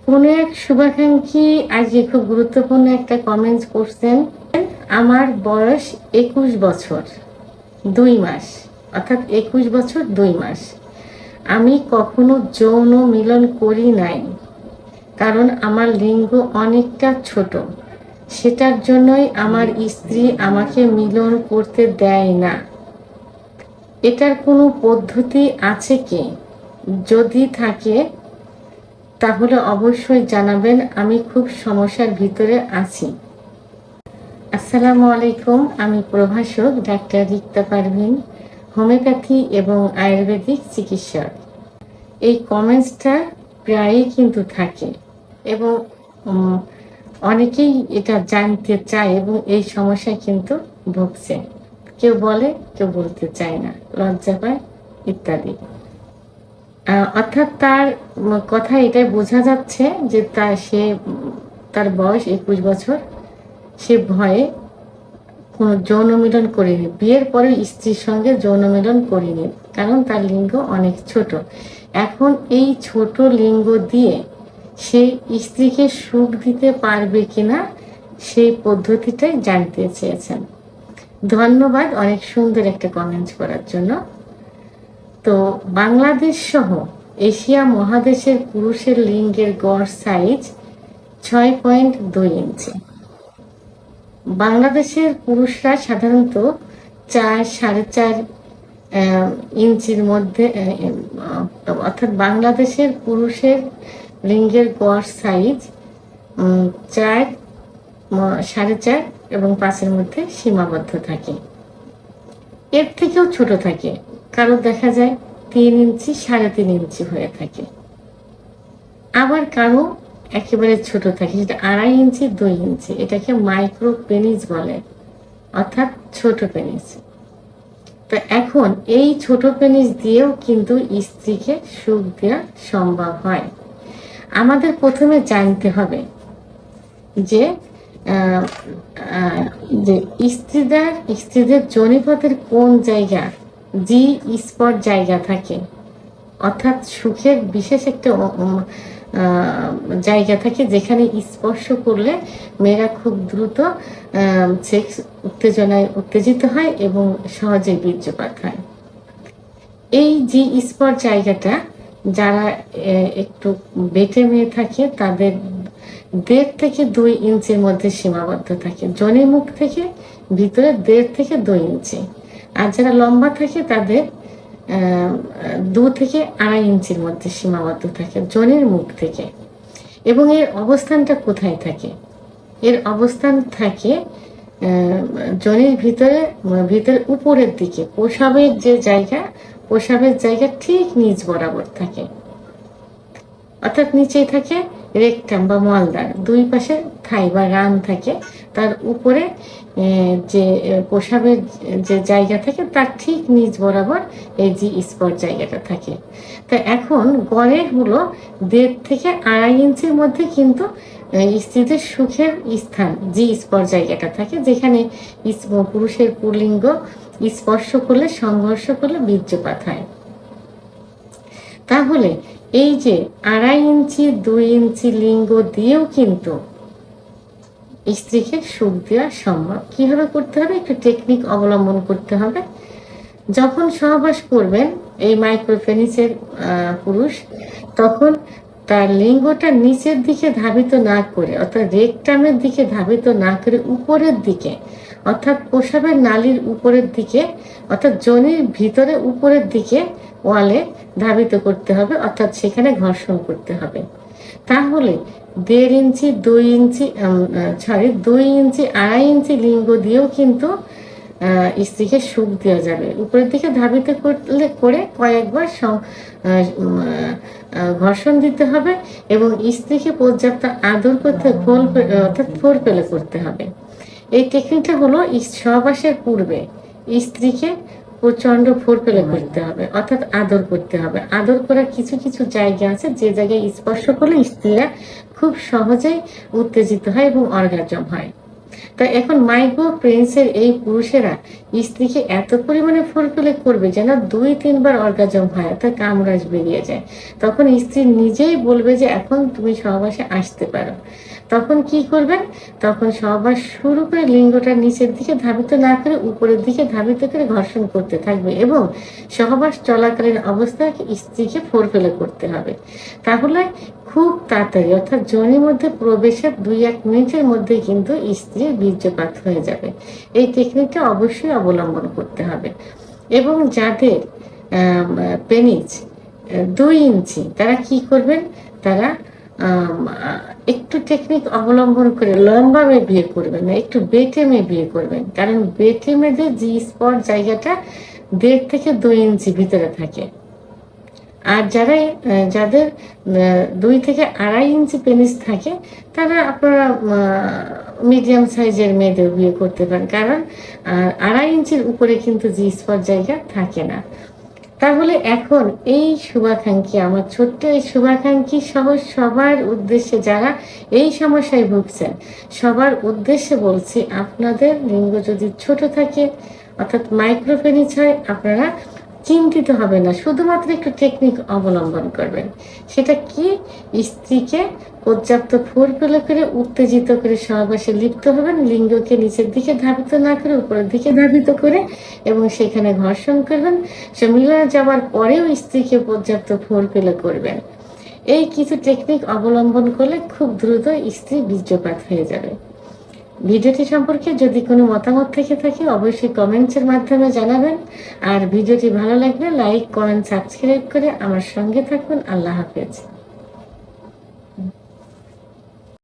কোনো এক শুভাকাঙ্ক্ষী আজকে খুব গুরুত্বপূর্ণ একটা কমেন্টস করছেন। আমার বয়স 21 বছর 2 মাস, অর্থাৎ 21 বছর 2 মাস। আমি কখনো যৌন মিলন করি নাই, কারণ আমার লিঙ্গ অনেকটা ছোট। সেটার জন্যই আমার স্ত্রী আমাকে মিলন করতে দেয় না। এটার কোনো পদ্ধতি আছে কি? যদি থাকে তাহলে অবশ্যই জানাবেন, আমি খুব সমস্যার ভিতরে আছি। আসসালামু আলাইকুম, আমি প্রভাষক ডাক্তার রিক্তা পারভিন, হোমিওপ্যাথি এবং আয়ুর্বেদিক চিকিৎসক। এই কমেন্টসটা প্রায়ই কিন্তু থাকে এবং অনেকেই এটা জানতে চায় এবং এই সমস্যায় কিন্তু ভুগছে। কেউ বলে, কেউ বলতে চায় না, লজ্জা পায় ইত্যাদি। অর্থাৎ তার কথা এটাই বোঝা যাচ্ছে যে তার বয়স 21 বছর। সে ভয়ে কোনো যৌন মিলন করেনি, বিয়ের পরে স্ত্রীর সঙ্গে যৌন মিলন করেনি, কারণ তার লিঙ্গ অনেক ছোট। এখন এই ছোট লিঙ্গ দিয়ে সে স্ত্রীকে সুখ দিতে পারবে কিনা সেই পদ্ধতিটাই জানতে চেয়েছেন। ধন্যবাদ অনেক সুন্দর একটা কমেন্টস করার জন্য। তো বাংলাদেশ সহ এশিয়া মহাদেশের পুরুষের লিঙ্গের গড় সাইজ 6.2 ইঞ্চি। বাংলাদেশের পুরুষরা সাধারণত 4-4.5 ইঞ্চির মধ্যে, অর্থাৎ বাংলাদেশের পুরুষের লিঙ্গের গড় সাইজ 4, 4.5 এবং 5-এর মধ্যে সীমাবদ্ধ থাকে। এর থেকেও ছোট থাকে, কারো দেখা যায় 3 ইঞ্চি, 3.5 ইঞ্চি হয়ে থাকে। আবার কারো একেবারে ছোট থাকে, যেটা 2.5 ইঞ্চি, 2 ইঞ্চি। এটাকে মাইক্রো পেনিস বলে, অর্থাৎ ছোট পেনিস। তো এখন এই ছোট পেনিস দিয়েও কিন্তু স্ত্রীকে সুখ দেওয়া সম্ভব হয়। আমাদের প্রথমে জানতে হবে যে স্ত্রীদের যোনিপথের কোন জায়গা জি স্পট জায়গা থাকে, অর্থাৎ সুখের বিশেষ একটা জায়গা থাকে যেখানে স্পর্শ করলে মেয়েরা খুব দ্রুত সেক্স উত্তেজনায় উত্তেজিত হয় এবং সহজে বীর্যপাত হয়। এই জি স্পট জায়গাটা যারা একটু বেটে মেয়ে থাকে তাদের 1.5 থেকে 2 ইঞ্চির মধ্যে সীমাবদ্ধ থাকে। যোনির মুখ থেকে ভিতরে 1.5 থেকে 2 ইঞ্চি। আর যারা লম্বা থাকে তাদের 2 থেকে 2.5 ইঞ্চির মধ্যে সীমাবদ্ধ থাকে যোনির মুখ থেকে। এবং এর অবস্থানটা কোথায় থাকে? এর অবস্থান থাকে যোনির ভিতরে উপরের দিকে। প্রসাবের জায়গা ঠিক নিচ বরাবর থাকে, অর্থাৎ নিচেই থাকে রেকটাম বা মলদ্বার, 2 পাশে থাই বা রান থাকে। তার উপরে যে প্রসাবের যে জায়গা থাকে তার ঠিক নিচ বরাবর এই জি স্পট জায়গাটা থাকে। তা এখন গড়ে হলো 1.5 থেকে 2.5 ইঞ্চির মধ্যে কিন্তু স্ত্রীদের সুখের স্থান জি স্পট জায়গাটা থাকে, যেখানে পুরুষের পুল্লিঙ্গ স্পর্শ করলে, সংঘর্ষ করলে বীর্যপাত হয়। তাহলে এই যে 2.5 ইঞ্চি, 2 ইঞ্চি লিঙ্গ দিয়েও কিন্তু স্ত্রীকে সুখ দেওয়া সম্ভব। কিভাবে করতে হবে? একটু টেকনিক অবলম্বন করতে হবে। যখন সহবাস করবেন এই মাইক্রোপেনিসের পুরুষ, তখন তার লিঙ্গটা নিচের দিকে ধাবিত না করে, অর্থাৎ রেকটামের দিকে ধাবিত না করে উপরের দিকে, অর্থাৎ প্রসাবের নালীর উপরের দিকে, অর্থাৎ যোনির ভিতরে উপরের দিকে ওয়ালে ধাবিত করতে হবে, অর্থাৎ সেখানে ঘর্ষণ করতে হবে। তাহলে 1.5 ইঞ্চি, 2 ইঞ্চি, 2 ইঞ্চি, 2.5 ইঞ্চি লিঙ্গ দিয়েও কিন্তু স্ত্রীকে সুখ দেওয়া যাবে। উপরের দিকে ধাবিত করে কয়েকবার ঘর্ষণ দিতে হবে এবং স্ত্রীকে পর্যাপ্ত আদর করতে, অর্থাৎ ফোরপ্লে করতে হবে। এই টেকনিকটা হলো সহবাসের পূর্বে স্ত্রীকে প্রচন্ড ফোরপ্লে করতে হবে, অর্থাৎ আদর করতে হবে। আদর করার কিছু কিছু জায়গা আছে যে জায়গায় স্পর্শ করলে স্ত্রীরা খুব সহজেই উত্তেজিত হয় এবং অর্গাজম হয়। তা এখন মাইক্রো প্রিন্সের এই পুরুষেরা স্ত্রীকে এত পরিমাণে ফুলফিল করবে যেন 2-3 বার অর্গাজম হয়, অর্থাৎ কামরাজ বেরিয়ে যায়। তখন স্ত্রী নিজেই বলবে যে এখন তুমি সহবাসে আসতে পারো। তখন কি করবেন? তখন সহবাস শুরু করে লিঙ্গটা নিচের দিকে ধাবিত না করে উপরের দিকে ধাবিত করে ঘর্ষণ করতে থাকবে এবং সহবাস চলাকালীন অবস্থায় স্ত্রীকে ফুলফিল করতে হবে। তাহলে খুব তাড়াতাড়ি অর্থাৎ যোনির মধ্যে প্রবেশের 2-1 মিনিটের মধ্যেই কিন্তু স্ত্রীর বীর্যপাত হয়ে যাবে। এই টেকনিকটা অবশ্যই অবলম্বন করতে হবে। এবং যাদের পেনিস 2 ইঞ্চি তারা কি করবেন? তারা একটু টেকনিক অবলম্বন করে লম্বা মেয়ে বিয়ে করবেন না, একটু বেটে মেয়ে বিয়ে করবেন। কারণ বেটে মেয়েদের জি স্পট জায়গাটা 1.5 থেকে 2 ইঞ্চি ভিতরে থাকে। আর যাদের 2 থেকে 2.5 ইঞ্চি পেনিস থাকে তারা আপনারা মিডিয়াম সাইজের মেয়েদের বিয়ে করতে পারেন, কারণ 2.5 ইঞ্চির উপরে কিন্তু জি স্পট জায়গা থাকে না। তাহলে এখন এই শুভাকাঙ্ক্ষী, আমার ছোট্ট এই শুভাকাঙ্ক্ষী সহ সবার উদ্দেশ্যে, যারা এই সমস্যায় ভুগছেন সবার উদ্দেশ্যে বলছি, আপনাদের লিঙ্গ যদি ছোট থাকে অর্থাৎ মাইক্রোপেনিস হয়, আপনারা চিন্তিত হবে না, শুধুমাত্র একটু টেকনিক অবলম্বন করবেন। সেটা কি? স্ত্রীকে পর্যাপ্ত ফুলফিল করে উত্তেজিত করে সহবাসে লিপ্ত হবেন, লিঙ্গকে নিচের দিকে ধাবিত না করে উপরের দিকে ধাবিত করে, এবং সেখানে ঘর্ষণ করবেন। সে মিলে যাওয়ার পরেও স্ত্রীকে পর্যাপ্ত ফুলফিল করবেন। এই কিছু টেকনিক অবলম্বন করলে খুব দ্রুত স্ত্রী বীর্যপাত হয়ে যাবে। ভিডিওটি সম্পর্কে যদি কোনো মতামত থেকে থাকে অবশ্যই কমেন্টসের মাধ্যমে জানাবেন। আর ভিডিওটি ভালো লাগলে লাইক, কমেন্ট, সাবস্ক্রাইব করে আমার সঙ্গে থাকুন। আল্লাহ হাফেজ।